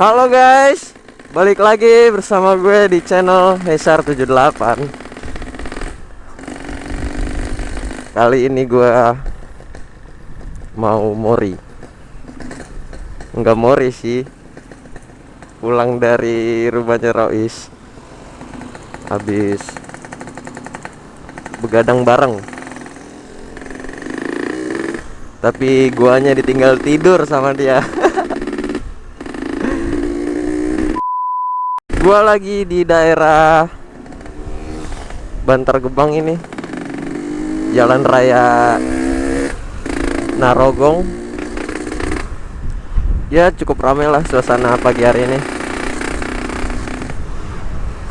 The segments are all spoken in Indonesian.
Halo guys, balik lagi bersama gue di channel Hesar78. Kali ini gue mau mori. Enggak mori sih, pulang dari rumahnya Rois, habis begadang bareng. Tapi guanya ditinggal tidur sama dia. Gua lagi di daerah Bantar Gebang ini, Jalan Raya Narogong. Ya cukup ramai lah suasana pagi hari ini,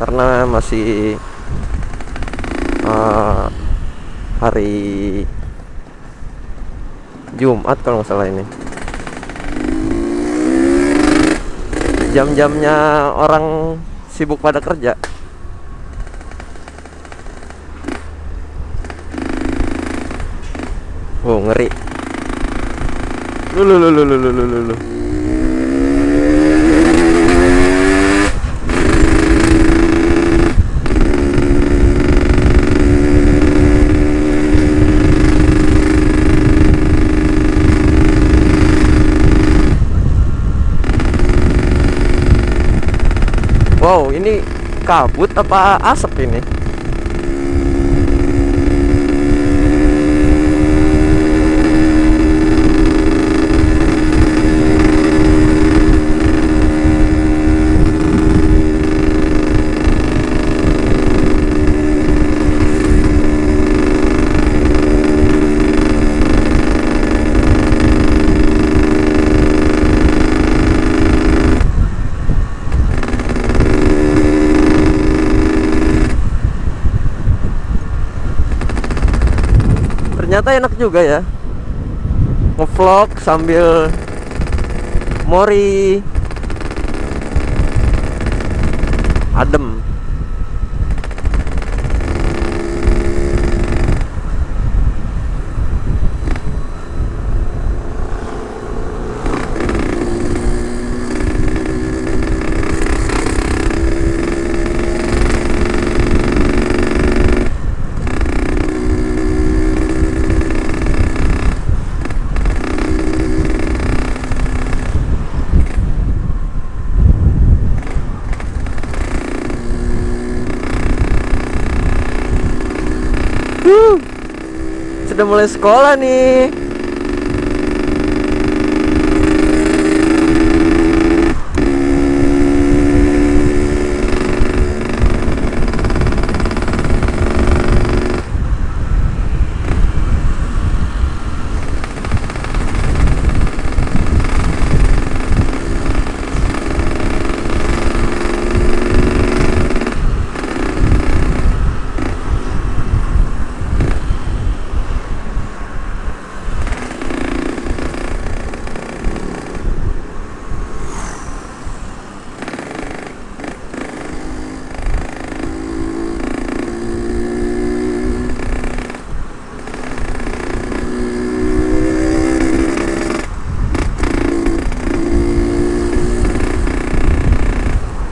karena masih hari Jumat kalau nggak salah ini. Jam-jamnya orang sibuk pada kerja. Oh, ngeri. Lu. Wow, ini kabut apa asap ini? Ternyata enak juga ya ngevlog sambil mori, adem. Sudah mulai sekolah nih.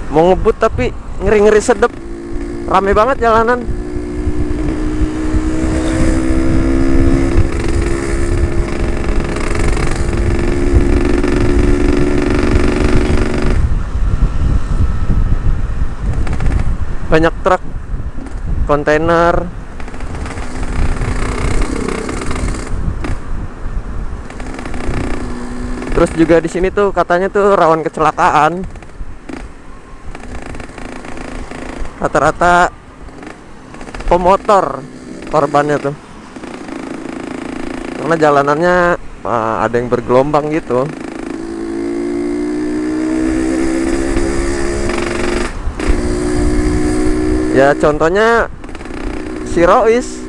Mau ngebut tapi ngeri-ngeri sedep. Rame banget jalanan. Banyak truk, kontainer. Terus juga di sini tuh katanya tuh rawan kecelakaan. Rata-rata pemotor korbannya tuh, karena jalanannya ada yang bergelombang gitu. Ya contohnya si Rois,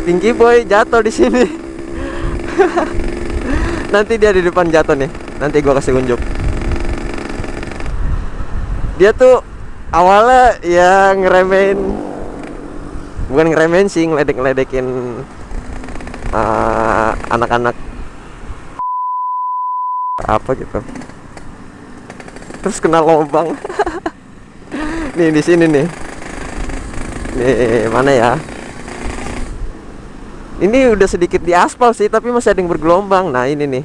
Pinky Boy jatuh di sini. Nanti dia di depan jatuh nih, nanti gua kasih unjuk. Dia tuh awalnya ya ngeremehin, bukan ngeremehin sih, ngeledek-ngeledekin anak-anak apa gitu. terus kena lubang. Nih di sini nih. Nih mana ya? Ini udah sedikit di aspal sih, tapi masih ada yang bergelombang. Nah ini nih.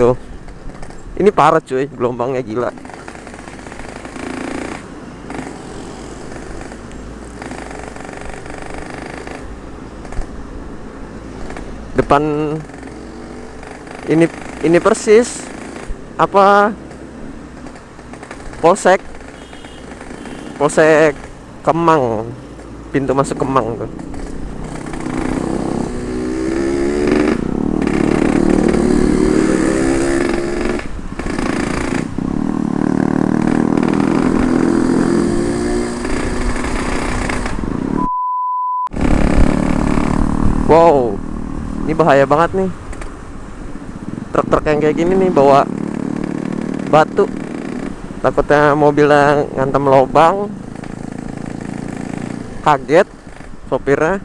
Tuh. Ini parah cuy, gelombangnya gila. Depan ini persis apa? Polsek Kemang. Pintu masuk Kemang tuh. Wow, ini bahaya banget nih. Truk-truk yang kayak gini nih bawa batu. Takutnya mobilnya ngantem lubang. Kaget sopirnya.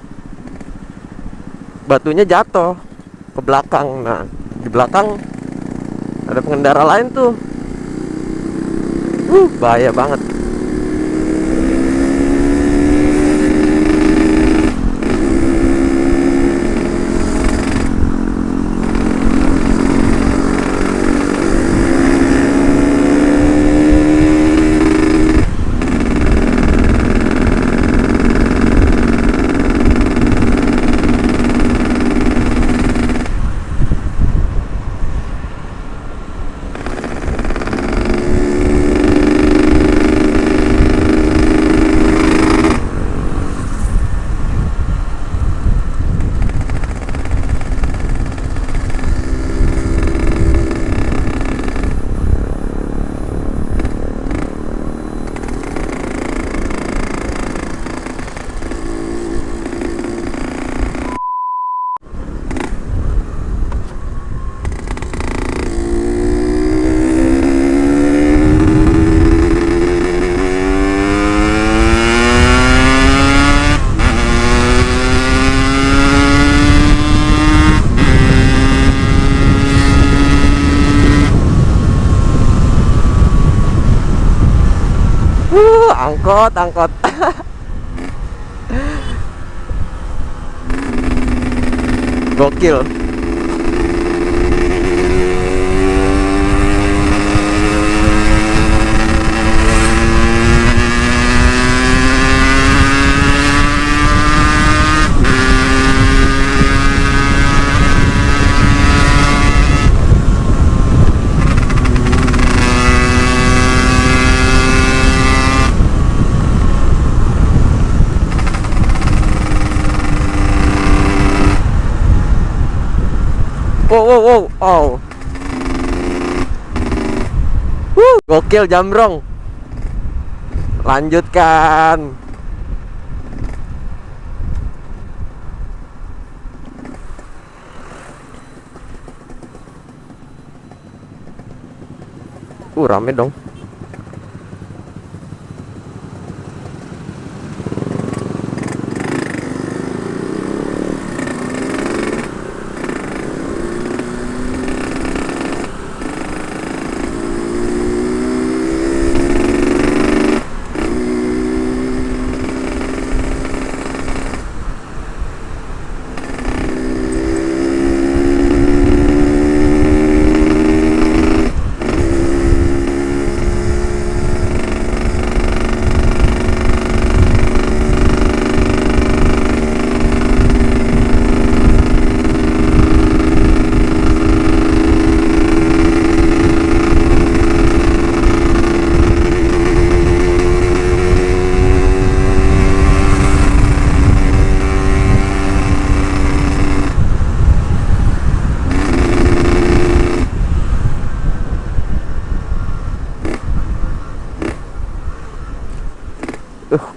Batunya jatuh ke belakang. Nah, di belakang ada pengendara lain tuh. Bahaya banget. Angkot. Gokil. Wow. Oh. Gokil Jambrong. Lanjutkan. Rame dong.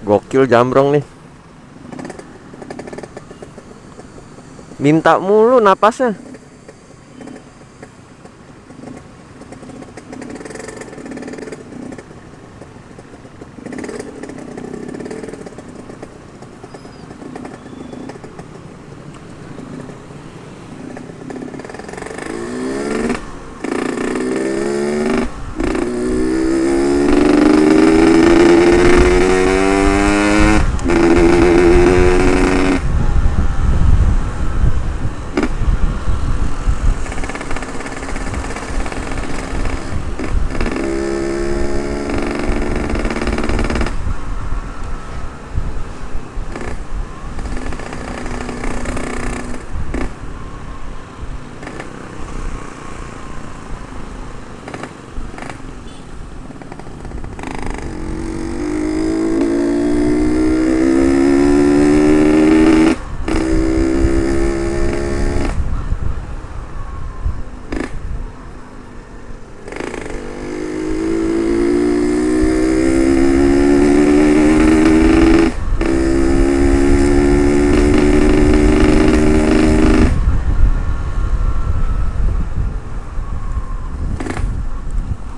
Gokil Jambrong nih. Minta mulu napasnya.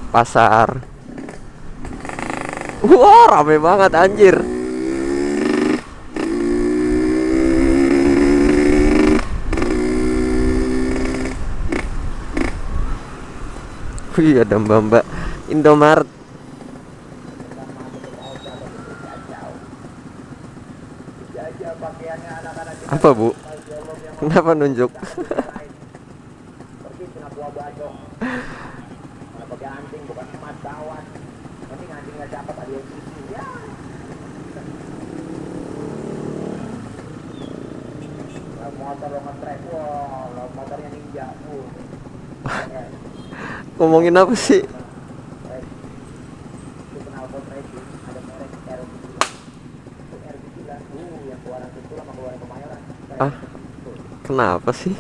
pasar. Wah, rame banget anjir. Wih, ada mbak-mbak Indomaret. Apa bu? Kenapa nunjuk? Ngomongin apa sih? Ah, kenapa sih?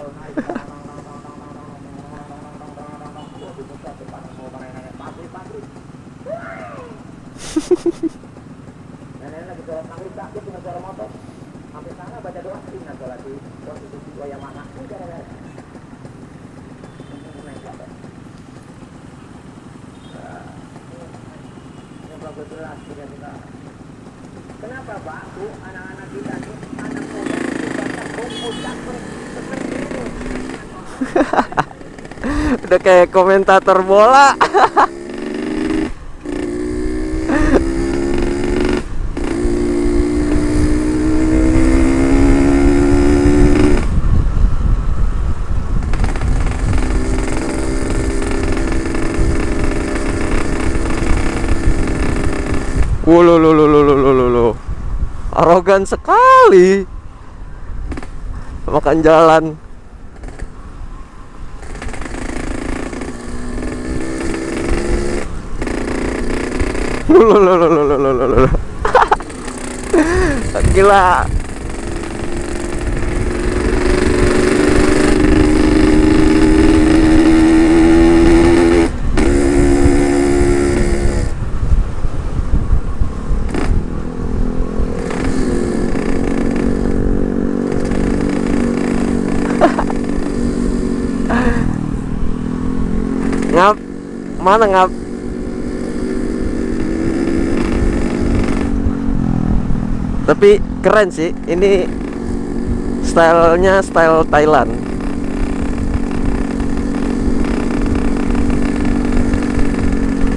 Kenapa Pak? Anak-anak kita nih, anak muda seperti itu. Udah kayak komentator bola. Wuluh, arogan sekali makan jalan. Wuluh, gila. Ngap, mana ngap? Tapi keren sih, ini stylenya style Thailand.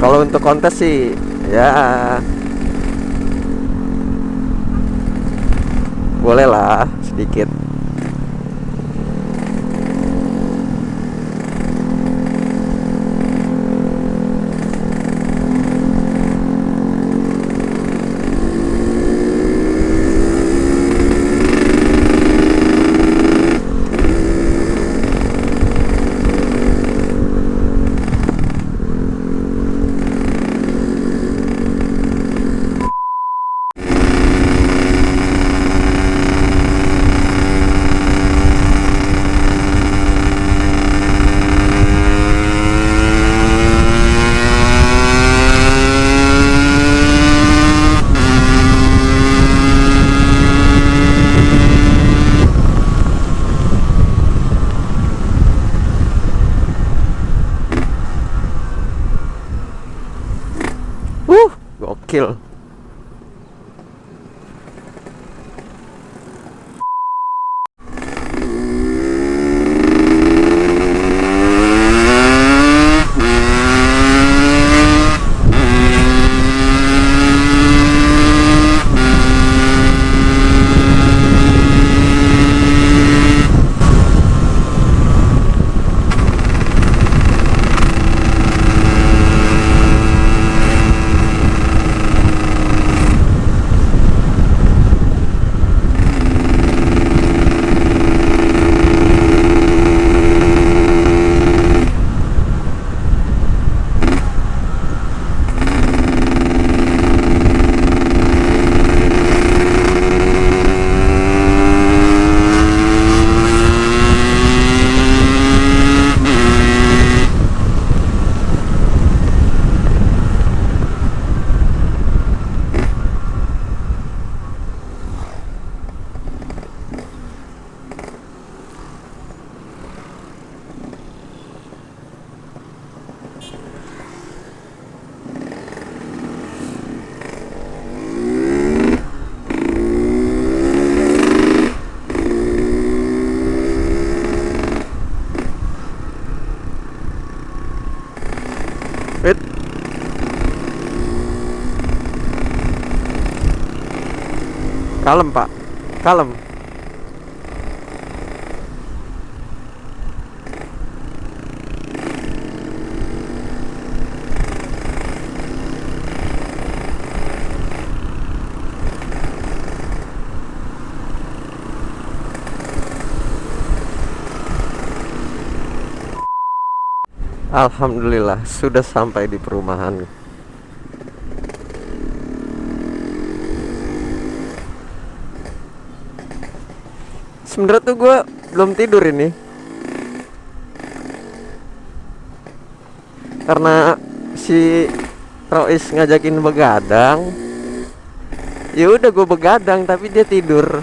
Kalau untuk kontes sih, ya boleh lah sedikit. Gokil. Kalem pak, kalem. Alhamdulillah sudah sampai di perumahan. Sebenarnya tuh gue belum tidur ini karena si Rois ngajakin begadang. Ya udah gue begadang tapi dia tidur.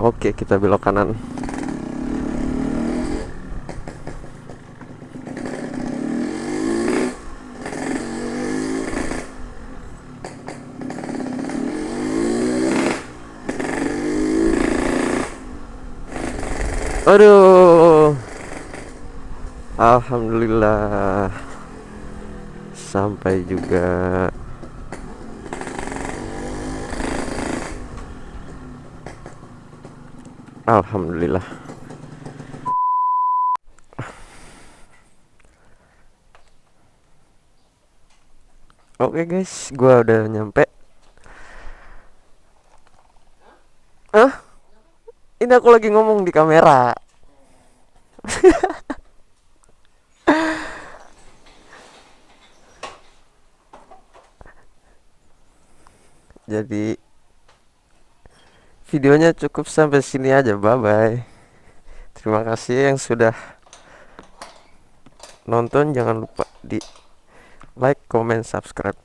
Oke, kita belok kanan. Aduh. Alhamdulillah sampai juga. Alhamdulillah. Oke guys, gua udah nyampe. Ini aku lagi ngomong di kamera. Jadi videonya cukup sampai sini aja. Bye bye. Terima kasih yang sudah nonton. Jangan lupa di like, comment, subscribe.